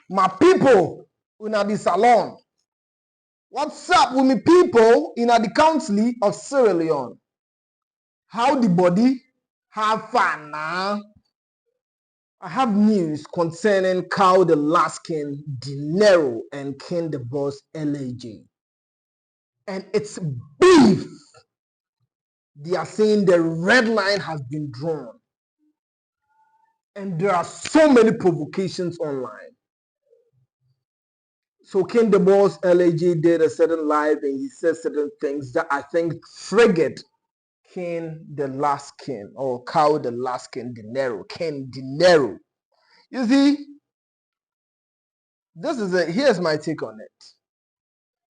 My people in the salon. What's up with me people in the council of Sierra Leone? How the body? Have fun now. I have news concerning Cow the Last King, Denero, and King the Boss LAJ. And it's beef. They are saying the red line has been drawn. And there are so many provocations online. So King the Boss LAJ did a certain live and he said certain things that I think triggered King the Last King or Cow the Last King Denero, King Denero. You see, here's my take on it.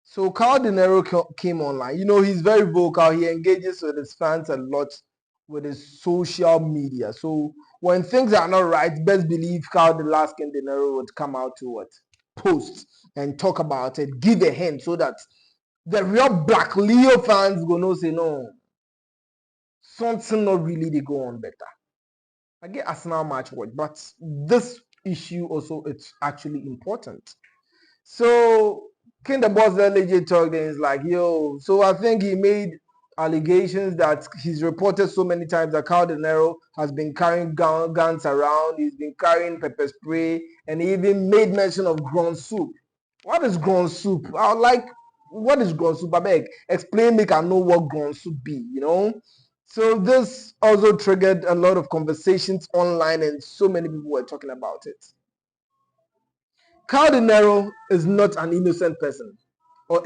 So Cow Denero came online. You know, he's very vocal. He engages with his fans a lot with his social media. So when things are not right, best believe Cow the Last King Denero would come out to what? Post and talk about it, give a hint so that the real Black Leo fans gonna say no, something not really they go on better. I get Arsenal match watch, but this issue also it's actually important. So King the Boss LAJ talked and he's like, yo, so I think he made allegations that he's reported so many times that Cal Denero has been carrying guns around, he's been carrying pepper spray, and he even made mention of ground soup. What is ground soup? I like, what is ground soup? I beg, explain, make I know what ground soup be, you know? So this also triggered a lot of conversations online and so many people were talking about it. Cal Denero is not an innocent person. Or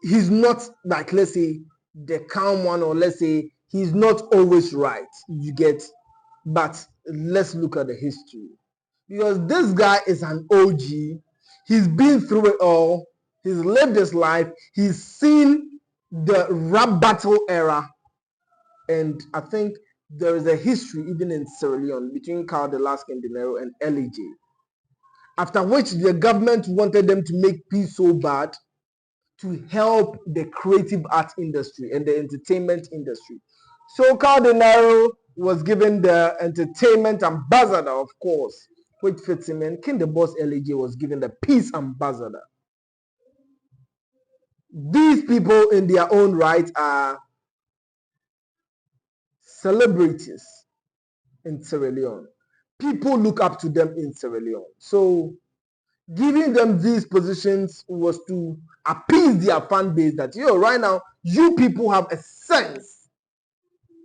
he's not like, let's say, the calm one, or let's say he's not always right. You get, but let's look at the history. Because this guy is an OG. He's been through it all. He's lived his life. He's seen the rap battle era. And I think there is a history even in Sierra Leone between Cal the Last King Denero and LAJ. After which the government wanted them to make peace so bad to help the creative art industry and the entertainment industry. So Cal Denero was given the entertainment ambassador, of course, which fits him, and King the Boss LAJ was given the peace ambassador. These people in their own right are celebrities in Sierra Leone. People look up to them in Sierra Leone. So giving them these positions was to appease their fan base that, yo, right now, you people have a sense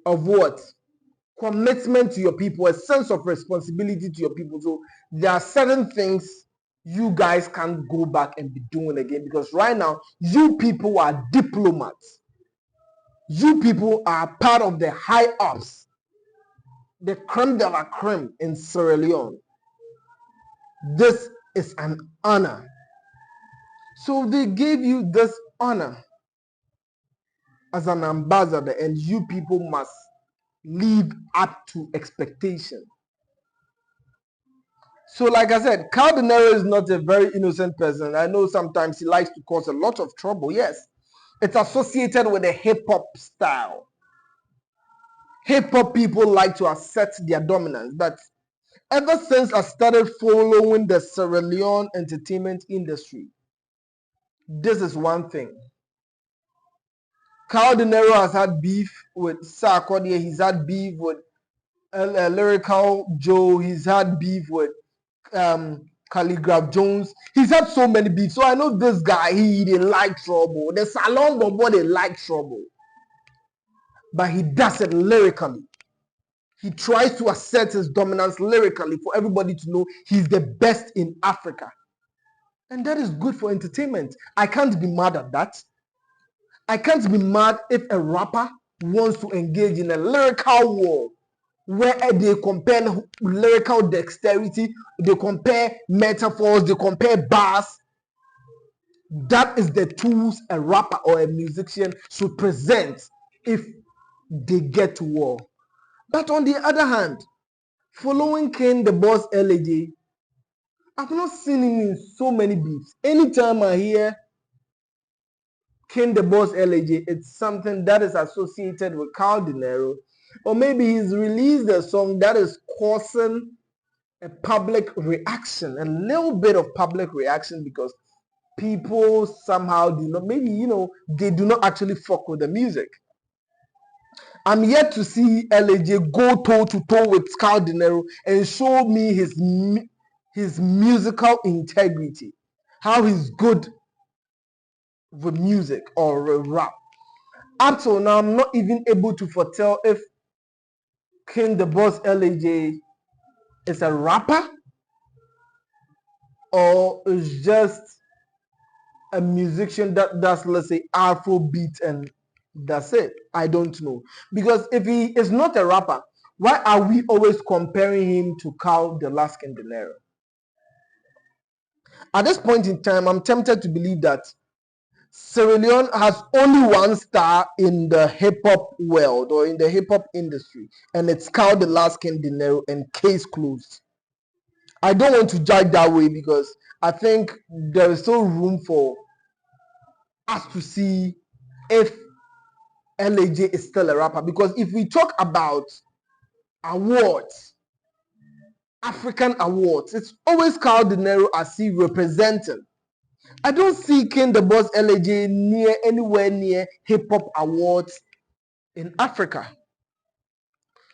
of what? Commitment to your people, a sense of responsibility to your people. So there are certain things you guys can't go back and be doing again, because right now, you people are diplomats. You people are part of the high ups, the creme de la creme in Sierra Leone. This is an honor. So they gave you this honor as an ambassador, and you people must live up to expectation. So like I said, Cal Denero is not a very innocent person. I know sometimes he likes to cause a lot of trouble. Yes, it's associated with a hip-hop style. Hip-hop people like to assert their dominance, but ever since I started following the Sierra Leone entertainment industry, this is one thing. Cal Denero has had beef with Sarkodie. He's had beef with Lyrical Joe. He's had beef with Calligraph Jones. He's had so many beefs. So I know this guy, he didn't like trouble. The Salon Bobo, they like trouble. But he does it lyrically. He tries to assert his dominance lyrically for everybody to know he's the best in Africa. And that is good for entertainment. I can't be mad at that. I can't be mad if a rapper wants to engage in a lyrical war where they compare lyrical dexterity, they compare metaphors, they compare bars. That is the tools a rapper or a musician should present if they get to war. But on the other hand, following King the Boss LAJ, I've not seen him in so many beats. Anytime I hear King the Boss LAJ, it's something that is associated with Cal Denero, or maybe he's released a song that is causing a public reaction, a little bit of public reaction, because people somehow do not, maybe, they do not actually fuck with the music. I'm yet to see LAJ go toe to toe with Scout Denero and show me his musical integrity, how he's good with music or rap. Up till now, I'm not even able to foretell if King the Boss LAJ is a rapper or is just a musician that does, let's say, Afro beat and that's it. I don't know. Because if he is not a rapper, why are we always comparing him to Cal the Last King Denero? At this point in time, I'm tempted to believe that Sierra Leone has only one star in the hip hop world or in the hip hop industry, and it's Cal the Last King Denero, and case closed. I don't want to judge that way because I think there is still room for us to see if LAJ is still a rapper. Because if we talk about awards, African awards, it's always Cal Denero I see representing. I don't see King the Boss LAJ anywhere near hip hop awards in Africa.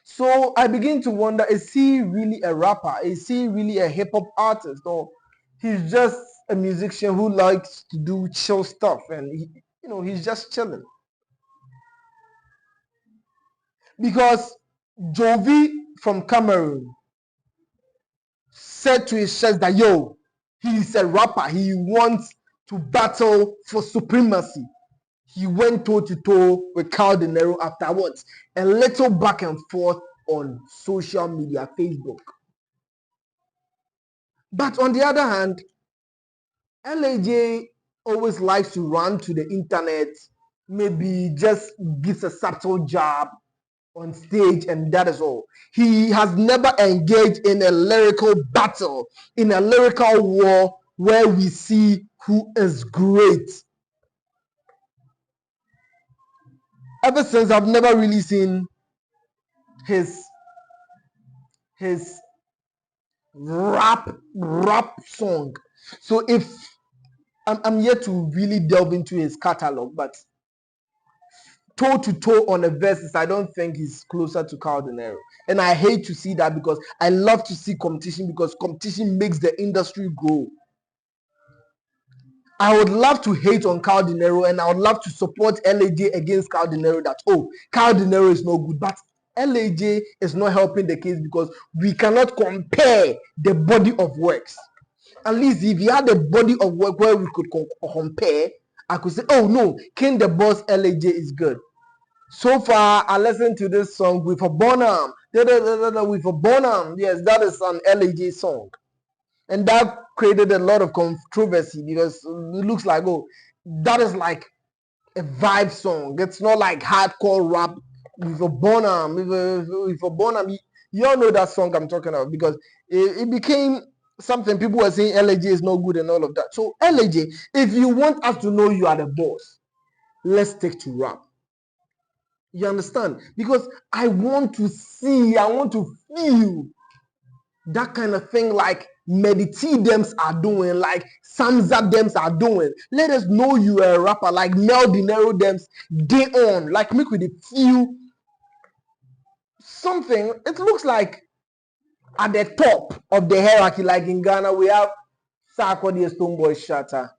So I begin to wonder, is he really a rapper? Is he really a hip hop artist? Or he's just a musician who likes to do chill stuff and he's just chilling? Because Jovi from Cameroon said to his chest that, yo, he's a rapper. He wants to battle for supremacy. He went toe to toe with Cal Denero afterwards. A little back and forth on social media, Facebook. But on the other hand, LAJ always likes to run to the internet, maybe just gives a subtle jab on stage, and that is all. He has never engaged in a lyrical battle, in a lyrical war where we see who is great. Ever since, I've never really seen his rap song. So if I'm yet to really delve into his catalog, but toe to toe on the verses, I don't think he's closer to Cal Denero. And I hate to see that because I love to see competition, because competition makes the industry grow. I would love to hate on Cal Denero and I would love to support LAJ against Cal Denero, that, oh, Cal Denero is no good. But LAJ is not helping the case because we cannot compare the body of works. At least if you had a body of work where we could compare, I could say, oh no, King the Boss LAJ is good. So far, I listened to this song with a Bonham. With a Bonham. Yes, that is an LAJ song. And that created a lot of controversy because it looks like, oh, that is like a vibe song. It's not like hardcore rap with a Bonham. With a Bonham, you all know that song I'm talking about because it became something. People were saying LAJ is no good and all of that. So LAJ, if you want us to know you are the boss, let's stick to rap. You understand? Because I want to feel that kind of thing like Mediti Dems are doing, like Samza Dems are doing. Let us know you are a rapper like Mel Denero Dems, day on. Like make with feel something. It looks like at the top of the hierarchy, like in Ghana, we have Sarkodie Stoneboy Shatta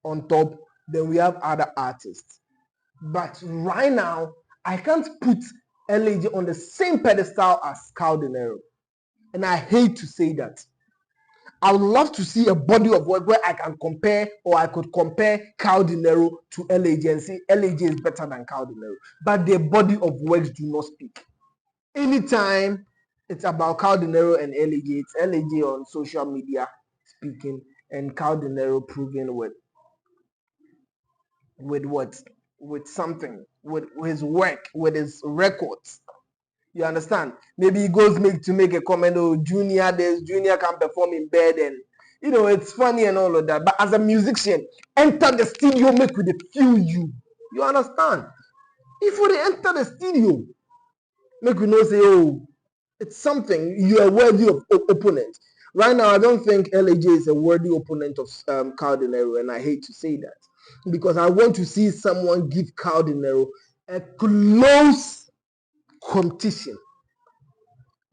on top, then we have other artists. But right now, I can't put LAJ on the same pedestal as Cal Denero. And I hate to say that. I would love to see a body of work where I can compare, or I could compare Cal Denero to LAJ and say LAJ is better than Cal Denero. But their body of works do not speak. Anytime it's about Cal Denero and LAJ, it's LAJ on social media speaking and Cal Denero proving with what? With something, with his work, with his records. You understand? Maybe he goes to make a comment, oh, Junior can perform in bed, and it's funny and all of that. But as a musician, enter the studio, make with the feel you. You understand? If we enter the studio, make we know say, oh, It's something. You are worthy of opponent. Right now, I don't think LAJ is a worthy opponent of Carl Denero, and I hate to say that because I want to see someone give Carl Denero a close competition.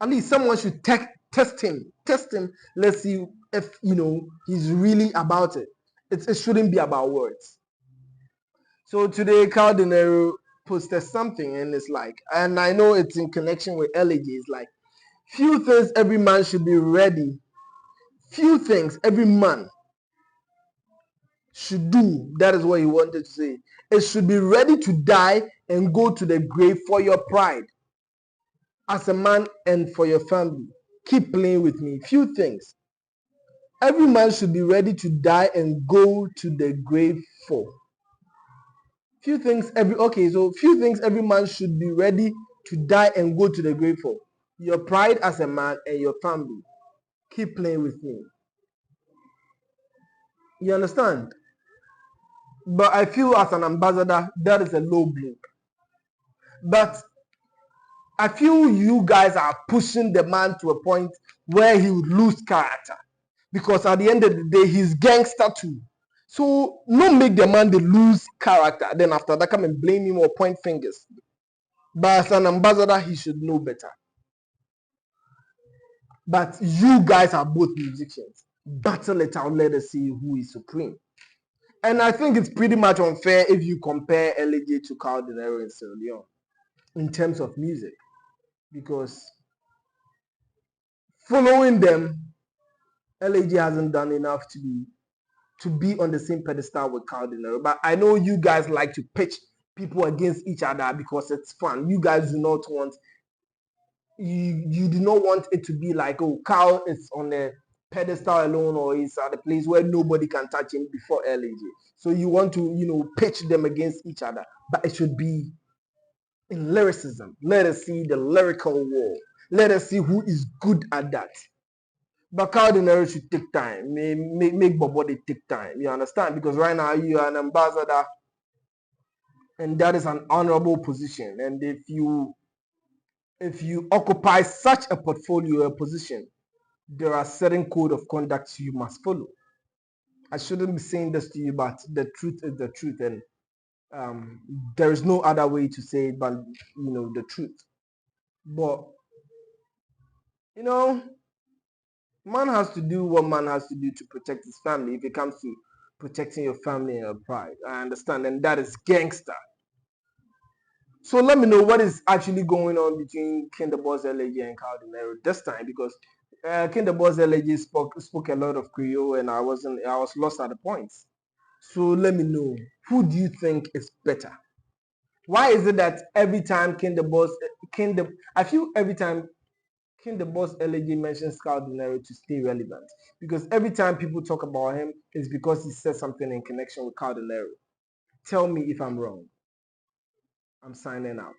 At least someone should test him. Test him. Let's see if he's really about it. It shouldn't be about words. So today, Carl Denero posted something, and it's like, and I know it's in connection with LAJ. It's like, few things every man should be ready. Few things every man should do. That is what he wanted to say. It should be ready to die and go to the grave for your pride as a man and for your family. Keep playing with me. Few things every man should be ready to die and go to the grave for. Few things every man should be ready to die and go to the grave for. Your pride as a man and your family. Keep playing with me. You understand? But I feel as an ambassador, that is a low blow. But I feel you guys are pushing the man to a point where he would lose character. Because at the end of the day, he's gangster too. So not make the man lose character. Then after that, come and blame him or point fingers. But as an ambassador, he should know better. But you guys are both musicians. Battle it out. Let us see who is supreme. And I think it's pretty much unfair if you compare LAJ to Carl Denero and Sierra Leone in terms of music. Because following them, LAJ hasn't done enough to be on the same pedestal with Carl Denero. But I know you guys like to pitch people against each other because it's fun. You guys do not want you do not want it to be like, oh, Carl is on the pedestal alone or he's at a place where nobody can touch him before LAJ. So you want to pitch them against each other, but it should be in lyricism. Let us see the lyrical war. Let us see who is good at that. But Carl Denero should take time. Make Bobody take time. You understand? Because right now you are an ambassador, and that is an honorable position. And if you occupy such a portfolio, a position, there are certain code of conduct you must follow. I shouldn't be saying this to you, but the truth is the truth, and there is no other way to say it but the truth. But man has to do what man has to do to protect his family. If it comes to protecting your family and your pride, I understand, and that is gangster. So let me know what is actually going on between King the Boss LAJ and Carl Denero this time, because King the Boss LAJ spoke a lot of Creole, and I was lost at the points. So let me know, who do you think is better? Why is it that every time I feel every time King the Boss LAJ mentions Carl Denero to stay relevant, because every time people talk about him, it's because he said something in connection with Carl Denero. Tell me if I'm wrong. I'm signing out.